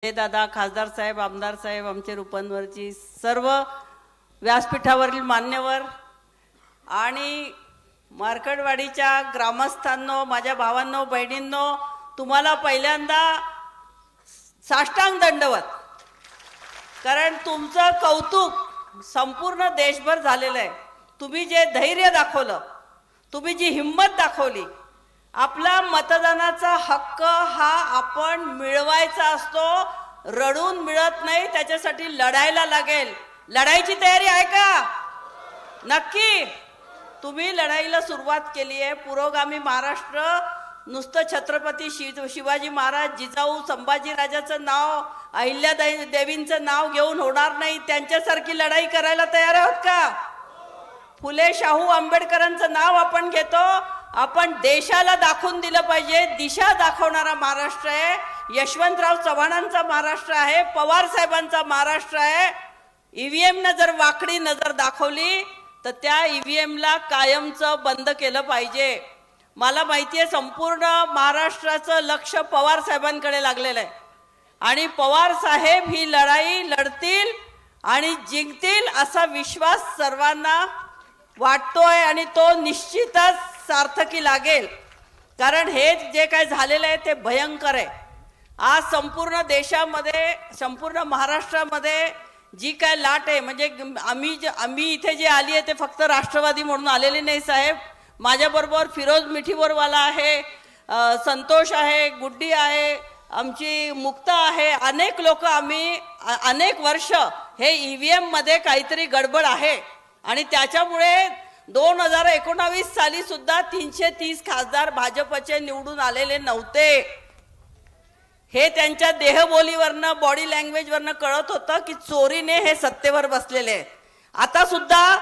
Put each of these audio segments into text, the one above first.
दादा, खासदार साहेब, आमदार साहेब, आमचे रूपांवरची सर्व व्यासपीठावरील मान्यवर आणि मार्कडवाडीच्या ग्रामस्थांनो, माझ्या भावांनो, बहिणींनो, तुम्हाला पहिल्यांदा साष्टांग दंडवत, कारण तुमचं कौतुक संपूर्ण देशभर झालेलं आहे। तुम्ही जे धैर्य दाखवलं, तुम्ही जी हिम्मत दाखवली, आपला मतदानाचा हक्क हा आपण मिळवायचा असतो, रडून मिळत नाही, त्याच्यासाठी लढायला लागेल। लढाईची तयारी आहे का? नक्की तुम्ही लढाईला सुरुवात केली आहे। पुरोगामी महाराष्ट्र नुसतं छत्रपती शिवाजी महाराज, जिजाऊ, संभाजीराजाचं नाव, अहिल्यादेवींचं नाव घेऊन होणार नाही। त्यांच्यासारखी लढाई करायला तयार आहोत का? फुले शाहू आंबेडकरांचं नाव आपण घेतो, आपण देशाला दाखवून दिलं पाहिजे। दिशा दाखवणारा महाराष्ट्र आहे, यशवंतराव चव्हाणांचा महाराष्ट्र आहे, पवार साहेबांचा महाराष्ट्र आहे। ईव्हीएम ने जर वाकडी नजर दाखवली तर त्या ईव्हीएम ला कायमचं बंद केलं पाहिजे। मला माहिती आहे संपूर्ण महाराष्ट्राचं लक्ष पवार साहेबांकडे लागलेलं आहे आणि पवार साहेब ही लढाई लढतील आणि जिंकतील असा विश्वास सर्वांना वाटतोय आणि तो निश्चितच सार्थकी लागेल। कारण हे जे काय झालेलं आहे ते भयंकर आहे। आज संपूर्ण देशामध्ये, संपूर्ण महाराष्ट्रामध्ये जी काय लाट आहे, म्हणजे आम्ही इथे जे आली आहे ते फक्त राष्ट्रवादी म्हणून आलेले नाही साहेब। माझ्याबरोबर फिरोज मिठीवरवाला आहे, संतोष आहे, गुड्डी आहे, आमची मुक्ता आहे, अनेक लोक, आम्ही अनेक वर्ष हे ईव्हीएम मध्ये काहीतरी गडबड आहे आणि त्याच्यामुळे 2019 साली सुद्धा 330 खासदार भाजपचे निवडून आलेले नव्हते। हे त्यांच्या देहबोलीवरनं, बॉडी लँग्वेजवरनं कळत होतं की चोरीने हे सत्तेवर बसलेले आहेत। आता सुद्धा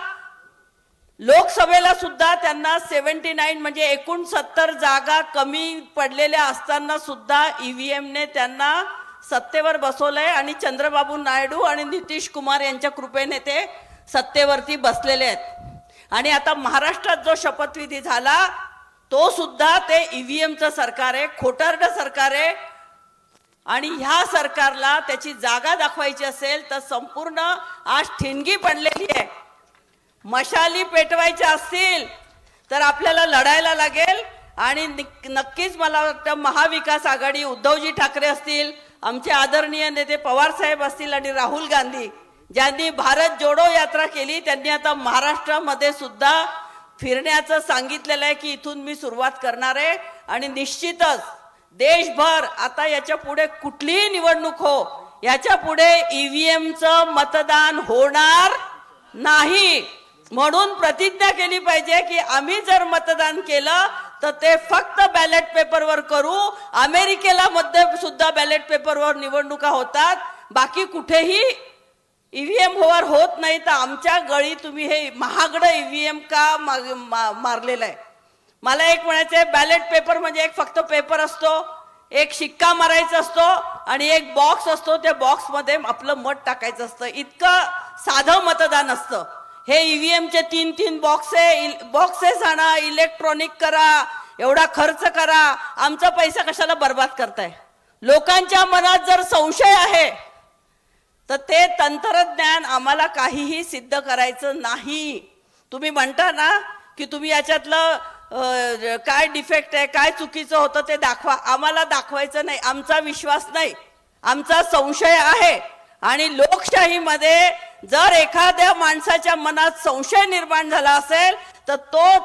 लोकसभेला सुद्धा त्यांना 79 म्हणजे 69 जागा कमी पडलेल्या असताना सुद्धा ईव्हीएम ने त्यांना सत्तेवर बसवलंय आणि चंद्रबाबू नायडू आणि नितीश कुमार यांच्या कृपेने ते सत्तेवरती बसलेले आहेत। आणि आता महाराष्ट्रात जो शपथविधी झाला तो सुद्धा ते ईव्हीएमचं सरकार आहे, खोटारडं सरकार आहे। आणि ह्या सरकारला त्याची जागा दाखवायची असेल तर संपूर्ण आज ठिणगी पडलेली आहे। मशाली पेटवायच्या असतील तर आपल्याला लढायला लागेल आणि नक्कीच मला वाटतं महाविकास आघाडी, उद्धवजी ठाकरे असतील, आमचे आदरणीय नेते पवार साहेब असतील आणि राहुल गांधी ज्यांनी भारत जोडो यात्रा केली, त्यांनी आता महाराष्ट्रामध्ये सुद्धा फिरण्याचं सांगितलेलं आहे की इथून मी सुरुवात करणार आहे। आणि निश्चितच देशभर आता याच्या पुढे कुठलीही निवडणूक हो, याच्या पुढे ईव्हीएमचं मतदान होणार नाही। म्हणून प्रतिज्ञा केली पाहिजे की आम्ही जर मतदान केलं तर ते फक्त बॅलेट पेपरवर करू। अमेरिकेला मध्ये सुद्धा बॅलेट पेपरवर निवडणुका होतात, बाकी कुठेही ईव्हीएम वर होत नाही। तर आमच्या गळी तुम्ही हे महागडं ईव्हीएम का मारलेलं आहे? मला एक म्हणायचंय, बॅलेट पेपर म्हणजे एक फक्त पेपर असतो, एक शिक्का मारायचा असतो आणि एक बॉक्स असतो, त्या बॉक्स मध्ये आपलं मत टाकायचं असतं। इतकं साधं मतदान असतं। हे ईव्हीएमचे 3-3 बॉक्सेस आणा, इलेक्ट्रॉनिक करा, एवढा खर्च करा, आमचा पैसा कशाला बर्बाद करताय? लोकांच्या मनात जर संशय आहे तर ते तंत्रज्ञान आम्हाला काहीही सिद्ध करायचं नाही। तुम्ही म्हणता ना की तुम्ही याच्यातलं काय डिफेक्ट आहे, काय चुकीचं होतं ते दाखवा, आम्हाला दाखवायचं नाही। आमचा विश्वास नाही, आमचा संशय आहे। आणि लोकशाहीमध्ये जर एखाद्या माणसाच्या मनात संशय निर्माण झाला असेल तर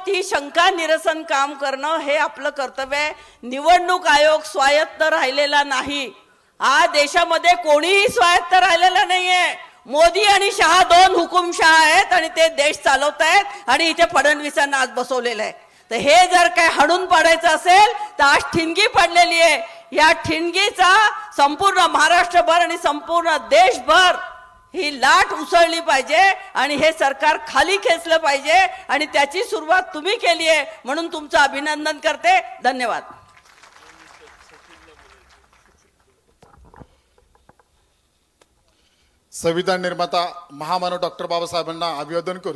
ती शंका निरसन काम करणं हे आपलं कर्तव्य आहे। निवडणूक आयोग स्वायत्त राहिलेला नाही, आज देशामध्ये कोणीही स्वायत्त राहिलेला नाहीये। मोदी आणि शहा 2 हुकुमशहा आहेत आणि ते देश चालवत आहेत आणि इथे फडणवीसांना आज बसवलेलं आहे। तर हे जर काय हाणून पाडायचं असेल तर आज ठिणगी पडलेली आहे। या ठिणगीचा संपूर्ण महाराष्ट्रभर आणि संपूर्ण देशभर ही लाट उसळली पाहिजे आणि हे सरकार खाली खेचलं पाहिजे आणि त्याची सुरुवात तुम्ही केली आहे, म्हणून तुमचं अभिनंदन करते। धन्यवाद। संविधान निर्माता महामानव डॉक्टर बाबासाहेबांना अभिवादन करतो।